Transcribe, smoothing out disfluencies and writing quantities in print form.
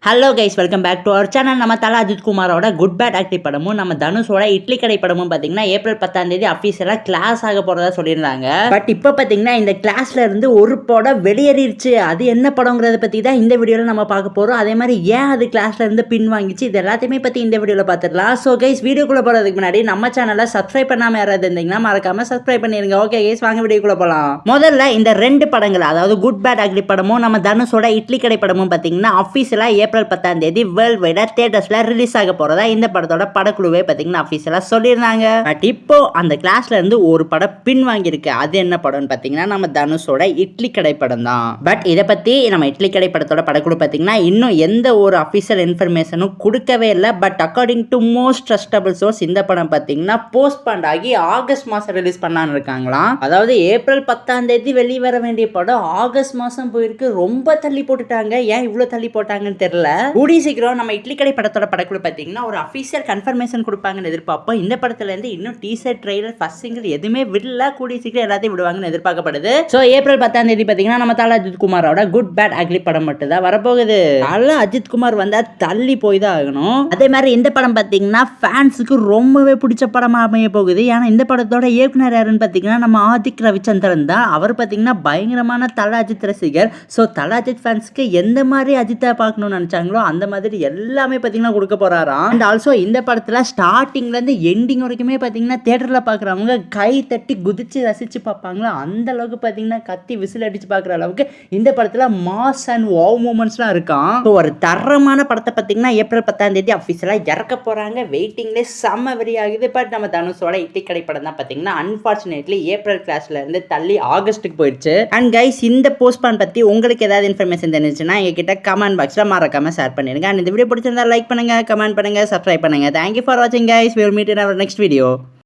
Hello guys, welcome back to our channel. நம்ம தல அஜித் குமாரோட குட் பேட் ஆக்டிவ் படமும் நம்ம தனுஷோட இட்லி கடை படமும் பார்த்தீங்கன்னா ஏப்ரல் 10 அஃபீஷியலாக கிளாஸ் ஆக போகிறதா சொல்லியிருந்தாங்க. பட் இப்போ பார்த்தீங்கன்னா இந்த கிளாஸ்ல இருந்து ஒரு படம் வெளியேறிடுச்சு. அது என்ன படங்கிறத பற்றி தான் இந்த வீடியோவில் நம்ம பார்க்க போகிறோம். அதே மாதிரி ஏன் அது கிளாஸ்ல இருந்து பின் வாங்கிச்சு, இது எல்லாத்தையுமே பற்றி இந்த வீடியோவில் பார்த்துடலாம். ஸோ கைஸ், வீடியோக்குள்ளே போகிறதுக்கு முன்னாடி நம்ம சேனலை சப்ஸ்கிரைப் பண்ணாமல் யாராவது இருந்தீங்கன்னா மறக்காம சப்ஸ்கிரைப் பண்ணிருங்க. ஓகே கைஸ், வாங்க வீடியோக்குள்ளே போகலாம். முதல்ல இந்த ரெண்டு படங்கள், அதாவது குட் பேட் ஆக்டிவ் படமும் நம்ம தனுஷோட இட்லி கடை படமும் பார்த்தீங்கன்னா அஃபீஷியலாக ஏப்ரல் 10 வேர்ல்ட் வைடா தியேட்டர்ஸ்ல ரிலீஸ் ஆக போறதா இந்த படத்தோட படக்குழுவே பாத்தீங்கன்னா அஃபீஷியலா சொல்லியிருந்தாங்க. பட் இப்போ அந்த கிளாஸ்ல இருந்து ஒரு படம் பின் வாங்கியிருக்கு. அது என்ன படம்னு பாத்தீங்கன்னா நம்ம தனுஷோட இட்லி கடை படம் தான். பட் இதை பத்தி நம்ம இட்லி கடை படத்தோட படக்குழு பாத்தீங்கன்னா இன்னும் எந்த ஒரு அஃபீஷியல் இன்ஃபர்மேஷனும் கொடுக்கவே இல்லை. But according to most trustable source இந்த படம் பாத்தீங்கன்னா போஸ்ட்பாண்ட் ஆகி ஆகஸ்ட் மாசம் ரிலீஸ் பண்ணலான்னு இருக்காங்களாம். அதாவது ஏப்ரல் 10 வெளியே வர வேண்டிய படம் ஆகஸ்ட் மாசம் போயிருக்கு. ரொம்ப தள்ளி போட்டுட்டாங்க. ஏன் இவ்வளவு தள்ளி போட்டாங்கன்னு தெரியல. கூடிய சீக்கிரம் நம்ம இட்லி கடை படத்தோட படக்குழு பார்த்தீங்கன்னா ஒரு அஃபீஷியல் கன்ஃபர்மேஷன் கொடுப்பாங்கன்னு எதிர்பார்ப்போம். இந்த படத்துல இருந்து இன்னும் டீசர், ட்ரெய்லர், ஃபர்ஸ்ட் சிங்கிள் எதுவுமே விடல. கூடிய சீக்கிரம் எல்லாத்தையும் விடுவாங்கன்னு எதிர்பார்க்கப்படுது. ஸோ ஏப்ரல் 10 பார்த்தீங்கன்னா நம்ம தல அஜித் குமாரோட குட் பேட் ஆக்லி படம் மட்டும் தான் வரப்போகுது. தல அஜித் குமார் வந்தா தள்ளி போய் தான் ஆகணும். அதே மாதிரி இந்த படம் பார்த்தீங்கன்னா ஃபேன்ஸுக்கு ரொம்பவே பிடிச்ச படமாக அமைய போகுது. ஏன்னா இந்த படத்தோட இயக்குனர் யாருன்னு பார்த்தீங்கன்னா நம்ம ஆதிக் ரவிச்சந்திரன் தான். அவர் பார்த்தீங்கன்னா பயங்கரமான தல அஜித் ரசிகர். ஸோ தல அஜித் ஃபேன்ஸுக்கு எந்த மாதிரி அஜித்தை பார்க்கணும்னு நினைச்சாங்களோ அந்த மாதிரி எல்லாமே பார்த்தீங்கன்னா கொடுக்க போறாராம். அண்ட் ஆல்சோ இந்த படத்துல ஸ்டார்டிங்ல இருந்து எண்டிங் வரைக்குமே பார்த்தீங்கன்னா தியேட்டர்ல பார்க்குறவங்க கை தட்டி குதிச்சு ரசிச்சு பார்ப்பாங்களா, அந்த அளவுக்கு பார்த்தீங்கன்னா கத்தி விசில் அடிச்சு பார்க்குற அளவுக்கு இந்த படத்துல மாஸ் அண்ட் வாவ் மூமெண்ட்ஸ்லாம் இருக்கான். ஸோ ஒரு தரமான படத்தை பார்த்தீங்கன்னா ஏப்ரல் 10 அஃபீஷியலாக இறக்க போறாங்க. வெயிட்டிங்ல செம்ம வெறி ஆகுது. பட் நம்ம தனுஷோட இட்லி கடை படம் தான் பார்த்தீங்கன்னா அன்பார்ச்சுனேட்லி ஏப்ரல் கிளாஸ்ல இருந்து தள்ளி ஆகஸ்ட்டுக்கு போயிடுச்சு. அண்ட் கைஸ், இந்த போஸ்ட்பான் பத்தி உங்களுக்கு ஏதாவது இன்ஃபர்மேஷன் தெரிஞ்சுன்னா எங்ககிட்ட கமெண்ட் பாக்ஸ்ல மறக்காம ஷேர் பண்ணிருங்க. இந்த வீடியோ பிடிச்சிருந்தா லைக் பண்ணுங்க, கமெண்ட் பண்ணுங்க, சப்ஸ்கிரைப் பண்ணுங்க. Thank you for watching guys. We will meet in our next video.